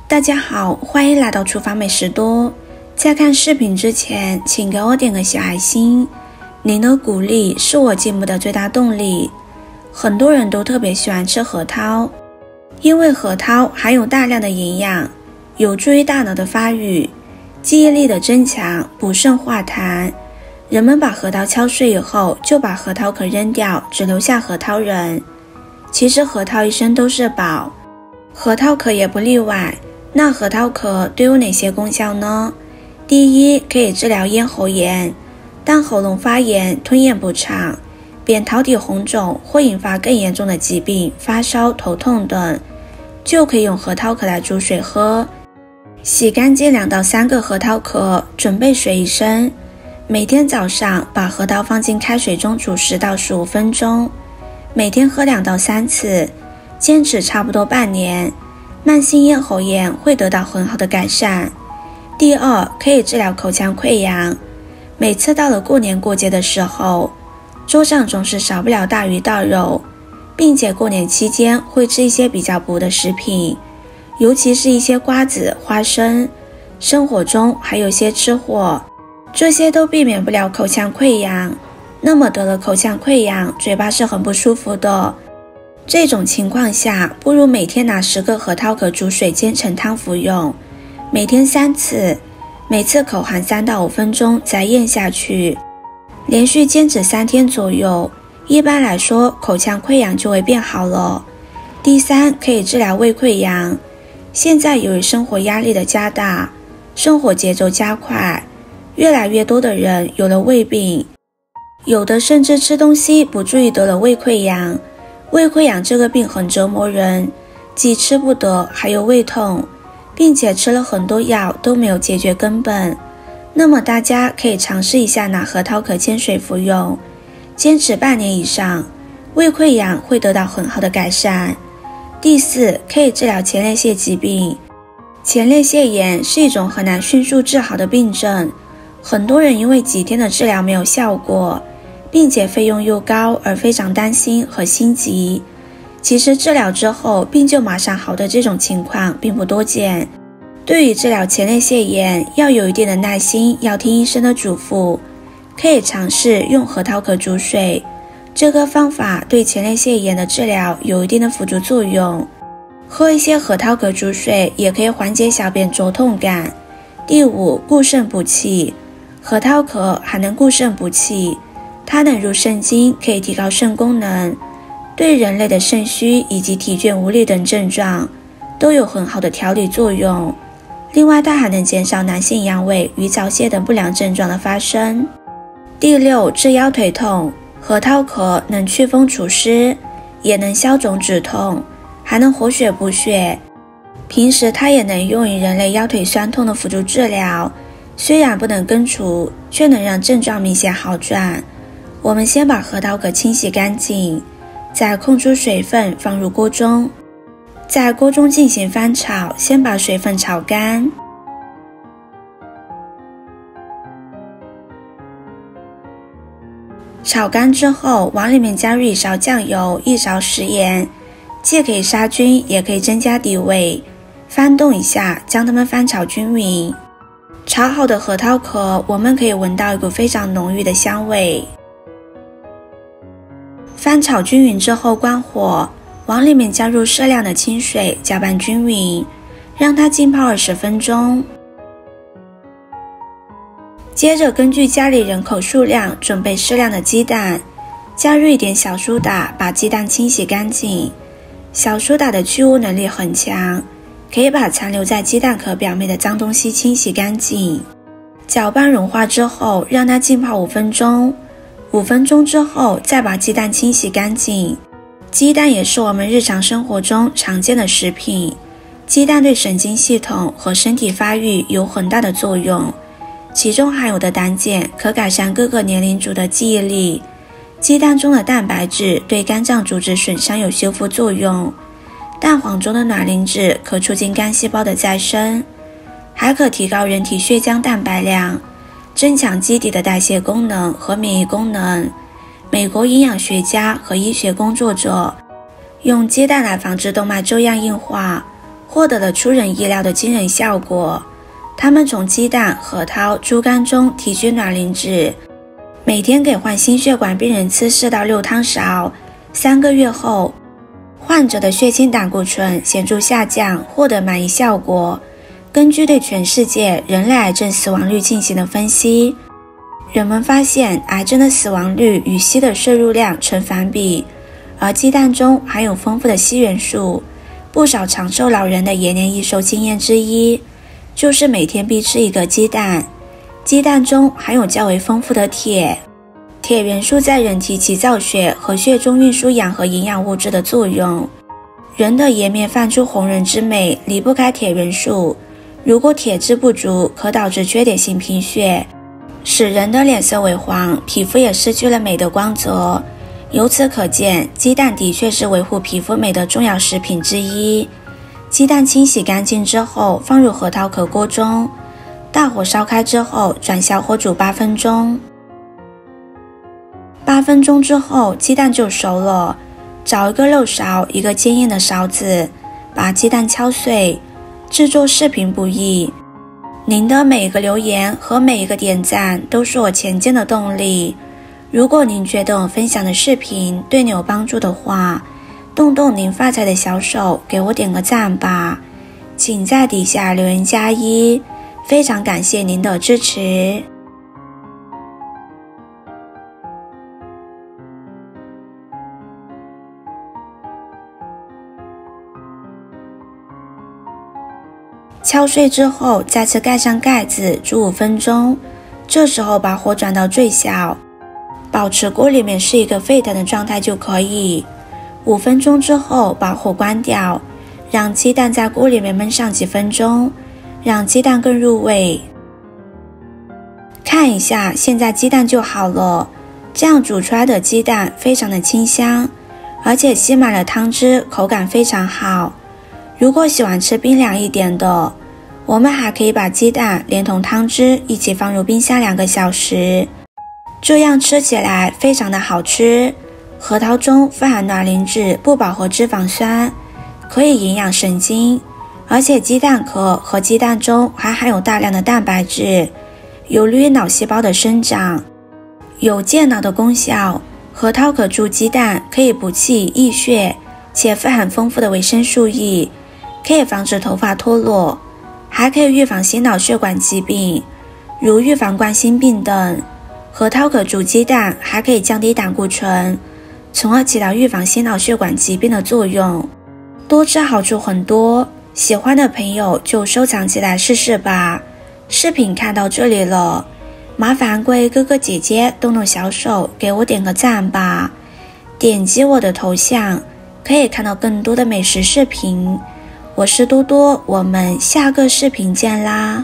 大家好，欢迎来到厨房美食多。在看视频之前，请给我点个小爱心，您的鼓励是我进步的最大动力。很多人都特别喜欢吃核桃，因为核桃含有大量的营养，有助于大脑的发育、记忆力的增强、补肾化痰。人们把核桃敲碎以后，就把核桃壳扔掉，只留下核桃仁。其实核桃一生都是宝，核桃壳也不例外。那核桃壳都有哪些功效呢？第一，可以治疗咽喉炎，当喉咙发炎、吞咽不畅、扁桃体红肿或引发更严重的疾病、发烧、头痛等，就可以用核桃壳来煮水喝。洗干净2到3个核桃壳，准备水1升。每天早上把核桃放进开水中煮10到15分钟，每天喝2到3次，坚持差不多半年。慢性咽喉炎会得到很好的改善。第二，可以治疗口腔溃疡。每次到了过年过节的时候，桌上总是少不了大鱼大肉，并且过年期间会吃一些比较补的食品，尤其是一些瓜子、花生，生活中还有些吃货，这些都避免不了口腔溃疡。那么得了口腔溃疡，嘴巴是很不舒服的。这种情况下，不如每天拿10个核桃壳煮水煎成汤服用，每天3次，每次口含3到5分钟再咽下去，连续坚持3天左右，一般来说口腔溃疡就会变好了。第三，可以治疗胃溃疡。现在由于生活压力的加大，生活节奏加快，越来越多的人有了胃病，有的甚至吃东西不注意得了胃溃疡。胃溃疡这个病很折磨人，既吃不得，还有胃痛，并且吃了很多药都没有解决根本。那么大家可以尝试一下拿核桃壳煎水服用，坚持半年以上，胃溃疡会得到很好的改善。第四，可以治疗前列腺疾病。前列腺炎是一种很难迅速治好的病症，很多人因为几天的治疗没有效果，并且费用又高而非常担心和心急。其实治疗之后病就马上好的这种情况并不多见。对于治疗前列腺炎要有一定的耐心，要听医生的嘱咐。可以尝试用核桃壳煮水，这个方法对前列腺炎的治疗有一定的辅助作用。喝一些核桃壳煮水也可以缓解小便灼痛感。第五，固肾补气。核桃壳还能固肾补气，它能入肾经，可以提高肾功能，对人类的肾虚以及体倦无力等症状都有很好的调理作用。另外，它还能减少男性阳痿与早泄等不良症状的发生。第六，治腰腿痛。核桃壳能祛风除湿，也能消肿止痛，还能活血补血。平时它也能用于人类腰腿酸痛的辅助治疗，虽然不能根除，却能让症状明显好转。我们先把核桃壳清洗干净，再控出水分放入锅中，在锅中进行翻炒，先把水分炒干。炒干之后，往里面加入1勺酱油、1勺食盐，既可以杀菌，也可以增加底味。翻动一下，将它们翻炒均匀。炒好的核桃壳，我们可以闻到一股非常浓郁的香味。翻炒均匀之后关火，往里面加入适量的清水，搅拌均匀，让它浸泡20分钟。接着根据家里人口数量准备适量的鸡蛋，加入一点小苏打，把鸡蛋清洗干净。小苏打的去污能力很强，可以把残留在鸡蛋壳表面的脏东西清洗干净。搅拌融化之后，让它浸泡5分钟。5分钟之后，再把鸡蛋清洗干净。鸡蛋也是我们日常生活中常见的食品，鸡蛋对神经系统和身体发育有很大的作用，其中含有的胆碱可改善各个年龄组的记忆力。鸡蛋中的蛋白质对肝脏组织损伤有修复作用，蛋黄中的卵磷脂可促进肝细胞的再生，还可提高人体血浆蛋白量，增强机体的代谢功能和免疫功能。美国营养学家和医学工作者用鸡蛋来防治动脉粥样硬化，获得了出人意料的惊人效果。他们从鸡蛋、核桃、猪肝中提取卵磷脂，每天给患心血管病人吃4到6汤勺，3个月后，患者的血清胆固醇显著下降，获得满意效果。根据对全世界人类癌症死亡率进行的分析，人们发现癌症的死亡率与硒的摄入量成反比，而鸡蛋中含有丰富的硒元素。不少长寿老人的延年益寿经验之一，就是每天必吃1个鸡蛋。鸡蛋中含有较为丰富的铁，铁元素在人体起造血和血中运输氧和营养物质的作用。人的颜面泛出红润之美，离不开铁元素。如果铁质不足，可导致缺铁性贫血，使人的脸色萎黄，皮肤也失去了美的光泽。由此可见，鸡蛋的确是维护皮肤美的重要食品之一。鸡蛋清洗干净之后，放入核桃壳锅中，大火烧开之后，转小火煮8分钟。8分钟之后，鸡蛋就熟了。找一个漏勺，一个坚硬的勺子，把鸡蛋敲碎。制作视频不易，您的每一个留言和每一个点赞都是我前进的动力。如果您觉得我分享的视频对你有帮助的话，动动您发财的小手，给我点个赞吧。请在底下留言+1，非常感谢您的支持。敲碎之后，再次盖上盖子，煮5分钟。这时候把火转到最小，保持锅里面是一个沸腾的状态就可以。5分钟之后把火关掉，让鸡蛋在锅里面焖上几分钟，让鸡蛋更入味。看一下，现在鸡蛋就好了。这样煮出来的鸡蛋非常的清香，而且吸满了汤汁，口感非常好。如果喜欢吃冰凉一点的，我们还可以把鸡蛋连同汤汁一起放入冰箱2个小时，这样吃起来非常的好吃。核桃中富含卵磷脂不饱和脂肪酸，可以营养神经，而且鸡蛋壳和鸡蛋中还含有大量的蛋白质，有利于脑细胞的生长，有健脑的功效。核桃壳煮鸡蛋可以补气益血，且富含丰富的维生素 E， 可以防止头发脱落，还可以预防心脑血管疾病，如预防冠心病等。核桃壳煮鸡蛋还可以降低胆固醇，从而起到预防心脑血管疾病的作用。多吃好处很多，喜欢的朋友就收藏起来试试吧。视频看到这里了，麻烦各位哥哥姐姐动动小手，给我点个赞吧。点击我的头像，可以看到更多的美食视频。我是多多，我们下个视频见啦。